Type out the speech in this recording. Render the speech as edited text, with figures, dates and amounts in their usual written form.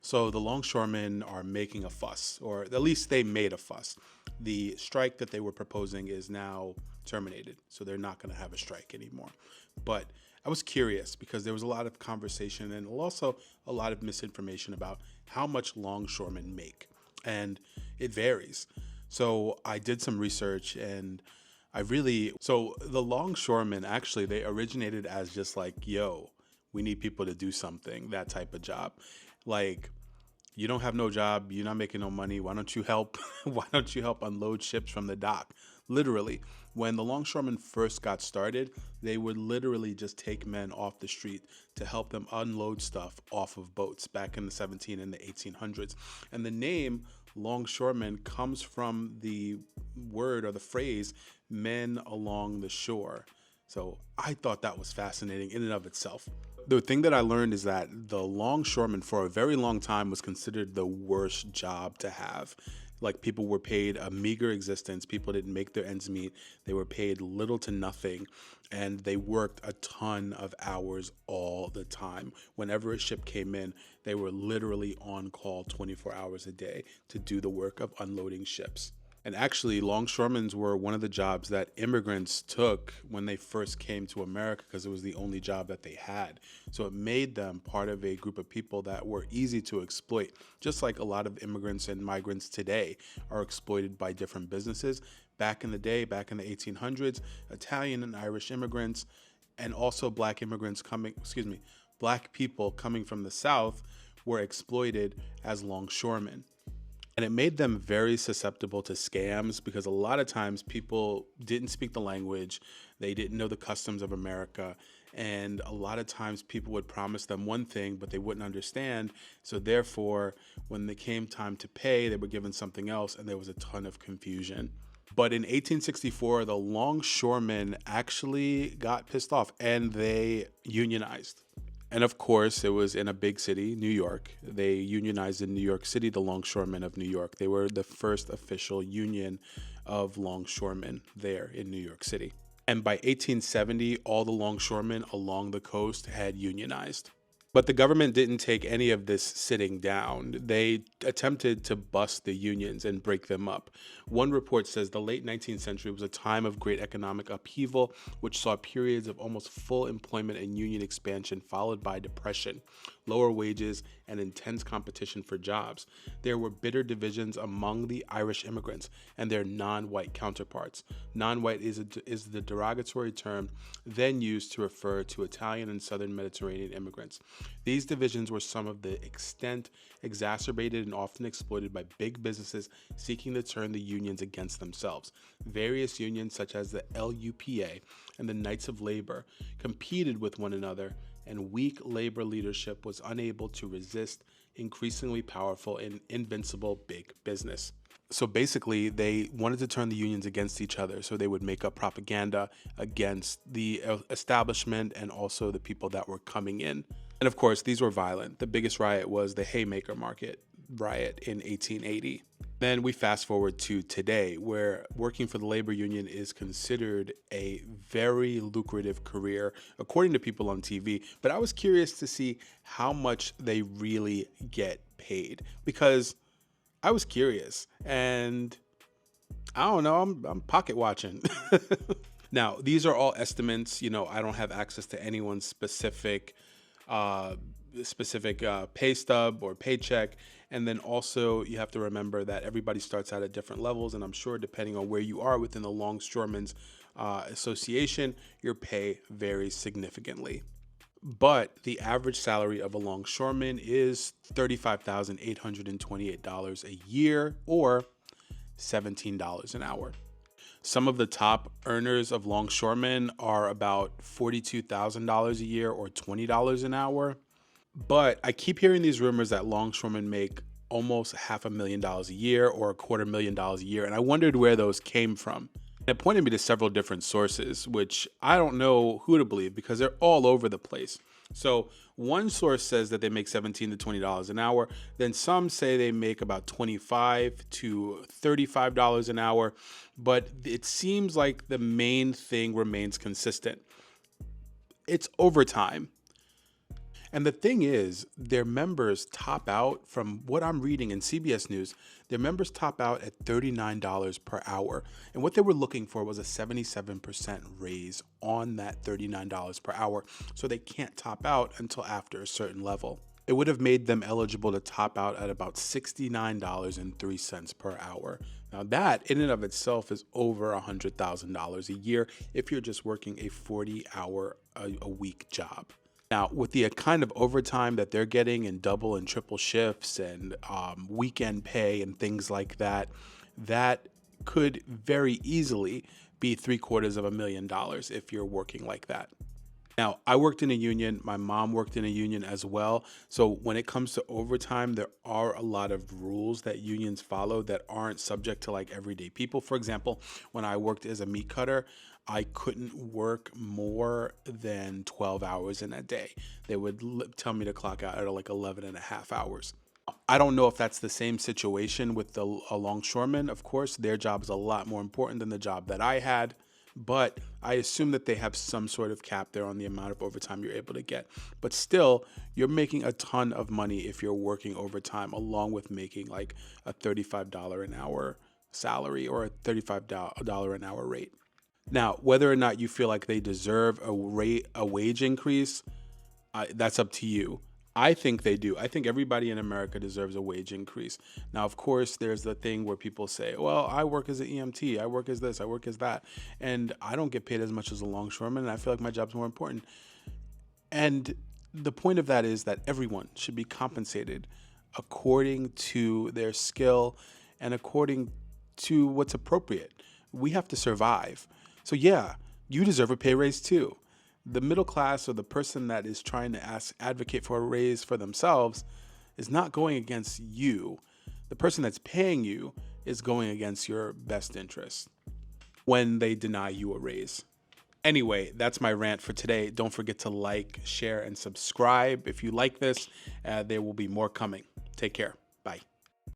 So the longshoremen are making a fuss, or at least they made a fuss. The strike that they were proposing is now terminated, so they're not going to have a strike anymore. But I was curious because there was a lot of conversation and also a lot of misinformation about how much longshoremen make, and it varies. So I did some research and so the longshoremen actually, they originated as just like, yo, we need people to do something, that type of job. Like, you don't have no job, you're not making no money. Why don't you help? Why don't you help unload ships from the dock? Literally, when the longshoremen first got started, they would literally just take men off the street to help them unload stuff off of boats back in the 17 and the 1800s. And the name longshoremen comes from the word or the phrase men along the shore. So I thought that was fascinating in and of itself. The thing that I learned is that the longshoreman for a very long time was considered the worst job to have. Like, people were paid a meager existence. People didn't make their ends meet. They were paid little to nothing, and they worked a ton of hours all the time. Whenever a ship came in, they were literally on call 24 hours a day to do the work of unloading ships. And actually, longshoremen were one of the jobs that immigrants took when they first came to America because it was the only job that they had. So it made them part of a group of people that were easy to exploit, just like a lot of immigrants and migrants today are exploited by different businesses. Back in the day, back in the 1800s, Italian and Irish immigrants and also black people coming from the South were exploited as longshoremen. And it made them very susceptible to scams because a lot of times people didn't speak the language, they didn't know the customs of America, and a lot of times people would promise them one thing, but they wouldn't understand. So therefore, when it came time to pay, they were given something else, and there was a ton of confusion. But in 1864, the longshoremen actually got pissed off and they unionized. And of course, it was in a big city, New York. They unionized in New York City, the Longshoremen of New York. They were the first official union of longshoremen there in New York City. And by 1870, all the longshoremen along the coast had unionized. But the government didn't take any of this sitting down. They attempted to bust the unions and break them up. One report says the late 19th century was a time of great economic upheaval, which saw periods of almost full employment and union expansion, followed by depression, lower wages, and intense competition for jobs. There were bitter divisions among the Irish immigrants and their non-white counterparts. Non-white is the derogatory term then used to refer to Italian and Southern Mediterranean immigrants. These divisions were some of the extent exacerbated and often exploited by big businesses seeking to turn the unions against themselves. Various unions such as the LUPA and the Knights of Labor competed with one another, and weak labor leadership was unable to resist increasingly powerful and invincible big business. So basically, they wanted to turn the unions against each other, so they would make up propaganda against the establishment and also the people that were coming in. And of course, these were violent. The biggest riot was the Haymaker Market riot in 1880. Then we fast forward to today, where working for the labor union is considered a very lucrative career, according to people on TV. But I was curious to see how much they really get paid, because I was curious, and I don't know, I'm pocket watching. Now, these are all estimates. I don't have access to anyone's specific pay stub or paycheck. And then also you have to remember that everybody starts out at different levels. And I'm sure depending on where you are within the Longshoremen's Association, your pay varies significantly. But the average salary of a longshoreman is $35,828 a year, or $17 an hour. Some of the top earners of longshoremen are about $42,000 a year, or $20 an hour. But I keep hearing these rumors that longshoremen make almost $500,000 a year or $250,000 a year, and I wondered where those came from. It pointed me to several different sources, which I don't know who to believe because they're all over the place. So one source says that they make $17 to $20 an hour. Then some say they make about $25 to $35 an hour. But it seems like the main thing remains consistent. It's overtime. And the thing is, their members top out, from what I'm reading in CBS News, their members top out at $39 per hour. And what they were looking for was a 77% raise on that $39 per hour. So they can't top out until after a certain level. It would have made them eligible to top out at about $69.03 per hour. Now, that in and of itself is over $100,000 a year if you're just working a 40-hour a week job. Now, with the kind of overtime that they're getting in double and triple shifts and weekend pay and things like that, that could very easily be $750,000 if you're working like that. Now, I worked in a union. My mom worked in a union as well. So when it comes to overtime, there are a lot of rules that unions follow that aren't subject to like everyday people. For example, when I worked as a meat cutter, I couldn't work more than 12 hours in a day. They would tell me to clock out at like 11 and a half hours. I don't know if that's the same situation with the longshoremen. Of course, their job is a lot more important than the job that I had. But I assume that they have some sort of cap there on the amount of overtime you're able to get. But still, you're making a ton of money if you're working overtime, along with making like a $35 an hour salary or a $35 an hour rate. Now, whether or not you feel like they deserve a wage increase, that's up to you. I think they do. I think everybody in America deserves a wage increase. Now, of course, there's the thing where people say, well, I work as an EMT, I work as this, I work as that, and I don't get paid as much as a longshoreman, and I feel like my job's more important. And the point of that is that everyone should be compensated according to their skill and according to what's appropriate. We have to survive. So yeah, you deserve a pay raise too. The middle class or the person that is trying to advocate for a raise for themselves is not going against you. The person that's paying you is going against your best interest when they deny you a raise. Anyway, that's my rant for today. Don't forget to like, share, and subscribe. If you like this, there will be more coming. Take care.